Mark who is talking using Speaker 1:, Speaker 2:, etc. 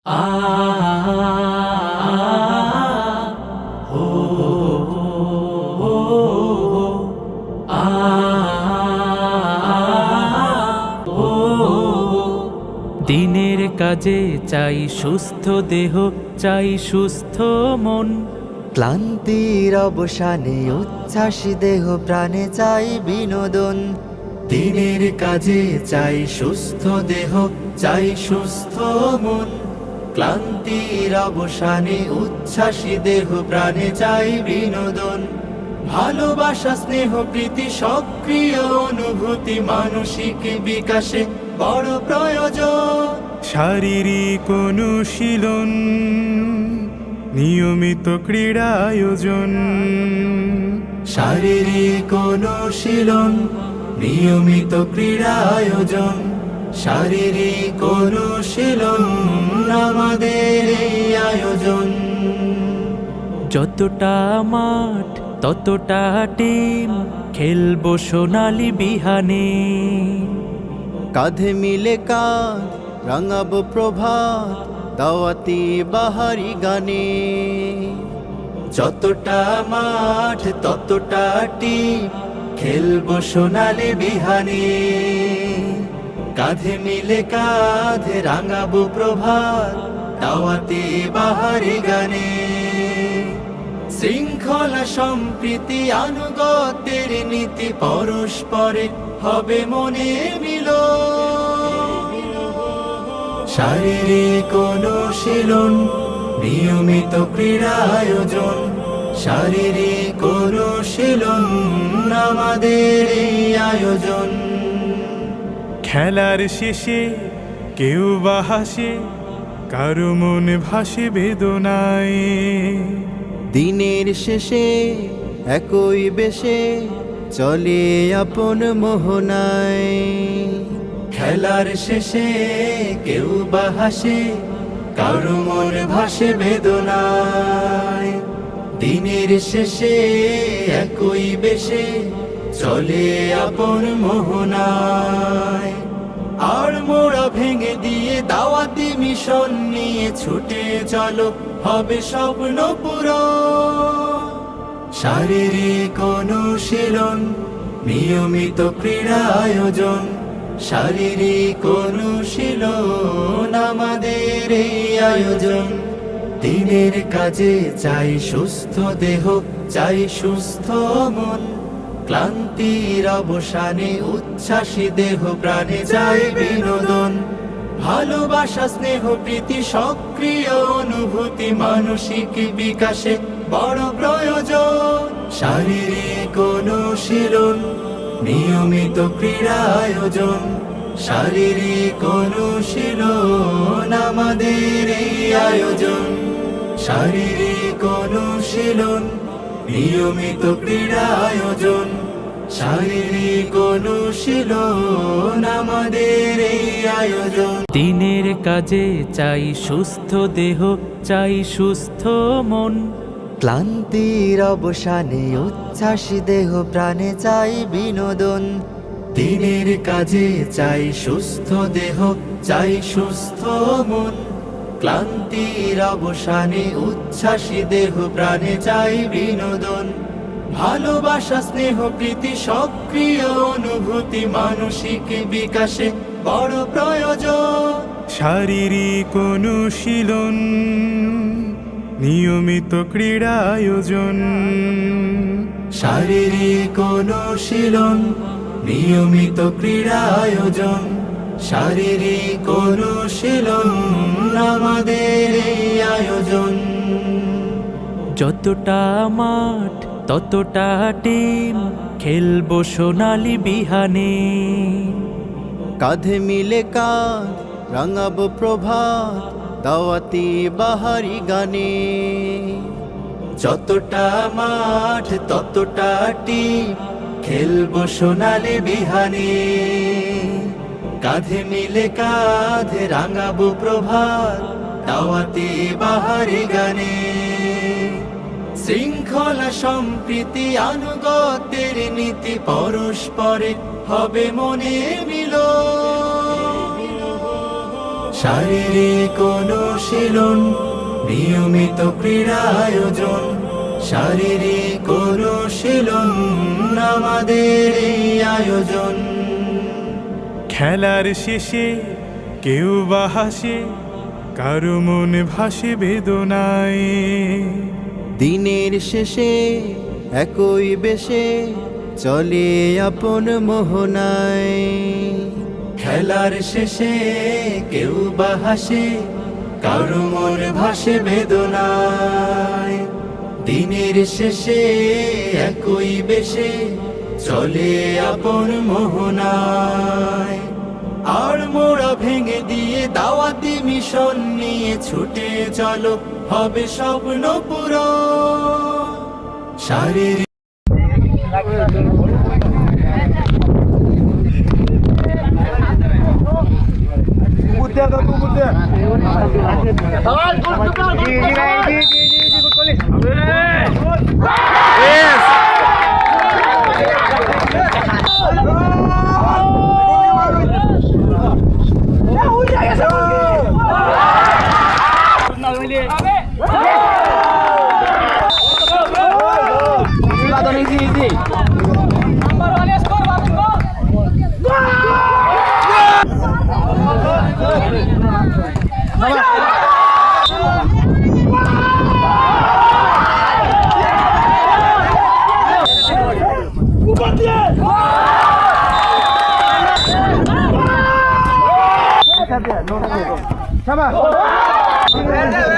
Speaker 1: আ হো হো আ হো দিনের কাজে চাই সুস্থ দেহ, চাই সুস্থ মন।
Speaker 2: ক্লান্তির অবসানে উচ্ছ্বাসী দেহ প্রাণে চাই বিনোদন।
Speaker 1: দিনের কাজে চাই সুস্থ দেহ, চাই সুস্থ মন। ক্লান্তির অবসানে উচ্ছ্বাসী দেহ প্রাণে চাই বিনোদন। ভালোবাসা, স্নেহ, প্রীতি, সক্রিয় অনুভূতি মানসিক বিকাশে বড় প্রয়োজন।
Speaker 3: শারীরিক অনুশীলন, নিয়মিত ক্রীড়া আয়োজন।
Speaker 1: শারীরিক অনুশীলন, নিয়মিত ক্রীড়া আয়োজন। শারীরিক অনুশীলন আমাদের এই আয়োজন। যতটা মাঠ ততটা টিম, খেলবো সোনালি বিহানে।
Speaker 2: কাঁধে মিলে কাঁধ রাঙাবো প্রভাত, দাওয়াতি বাহারি গানে।
Speaker 1: যতটা মাঠ ততটা টিম, খেলবো সোনালি বিহানে। কাঁধে মিলে কাঁধ রাঙাবো প্রভাত, দাওয়াতি বাহারি গানে। শৃঙ্খলা, সম্প্রীতি, আনুগত্যের নীতি, পরস্পরে হবে মনে মিল। শারীরিক অনুশীলন, নিয়মিত ক্রীড়া আয়োজন। শারীরিক অনুশীলন আমাদের এই আয়োজন।
Speaker 3: খেলার শেষে কেউ বা হাসে, কারো মন ভাসে বেদনায়।
Speaker 2: দিনের শেষে একই বেশে চলে আপন মোহনায়।
Speaker 1: খেলার শেষে কেউ বা হাসে, কারো মন ভাসে বেদনায়। দিনের শেষে একই বেশে চলে আপন মোহনায়। আর মোড়া ভেঙে দিয়ে দাওয়াতি মিশন নিয়ে ছুটে চলো, হবে স্বপ্ন পুরো। শারীরিক অনুশীলন, নিয়মিত ক্রীড়া আয়োজন। শারীরিক অনুশীলন আমাদের এই আয়োজন। দিনের কাজে চাই সুস্থ দেহ, চাই সুস্থ মন। ক্লান্তির অবসানে উচ্ছ্বাসী দেহ প্রাণে চাই বিনোদন। ভালোবাসা, স্নেহ, প্রীতি, সক্রিয় অনুভূতি মানসিক বিকাশে বড় প্রয়োজন। শারীরিক অনুশীলন, নিয়মিত ক্রীড়া আয়োজন। শারীরিক অনুশীলন আমাদের এই আয়োজন। শারীরিক অনুশীলন, নিয়মিত ক্রীড়া আয়োজন। শারীরিক অনুশীলন আমাদের এই আয়োজন। দিনের কাজে চাই সুস্থ দেহ, চাই সুস্থ মন।
Speaker 2: ক্লান্তির অবসানে উচ্ছ্বাসী দেহ প্রাণে চাই বিনোদন।
Speaker 1: দিনের কাজে চাই সুস্থ দেহ, চাই সুস্থ মন। ক্লান্তির অবসানে উচ্ছ্বাসী দেহ প্রাণে চাই বিনোদন। ভালোবাসা, স্নেহ, প্রীতি, সক্রিয় অনুভূতি মানসিক বিকাশে বড় প্রয়োজন।
Speaker 3: শারীরিক অনুশীলন, নিয়মিত ক্রীড়া আয়োজন।
Speaker 1: শারীরিক অনুশীলন, নিয়মিত ক্রীড়া আয়োজন। শারীরিক অনুশীলন আমাদের এই আয়োজন। যতটা মাঠ ততটা টিম, খেলবো সোনালি বিহানে।
Speaker 2: কাঁধে মিলে কাঁধ রাঙাবো প্রভাত, দাওয়াতি বাহারি গানে।
Speaker 1: যতটা মাঠ ততটা টিম, খেলবো সোনালি বিহানে। কাঁধে মিলে কাঁধ রাঙাবো প্রভাত, দাওয়াতি বাহারি গানে। শৃঙ্খলা, সম্প্রীতি, আনুগত্যের নীতি, পরস্পরে হবে মনে মিল।
Speaker 2: শারীরিক অনুশীলন নিয়মিত ক্রীড়া আয়োজন শারীরিক অনুশীলন আমাদের এই আয়োজন
Speaker 3: খেলার শেষে কেউ বা হাসে কারো মন ভাসে বেদনায়
Speaker 2: দিনের শেষে একই বেশে চলে আপন মোহনায় খেলার শেষে কেউ বা হাসে কারো মন ভাসে বেদনায় দিনের শেষে একই বেশে চলে আপন মোহনায় আর মোড়া ভেঙে দিয়ে দাওয়াতি মিশন নিয়ে ছুটে চলো হবে স্বপ্ন পুরো শারীরিক
Speaker 4: Sama.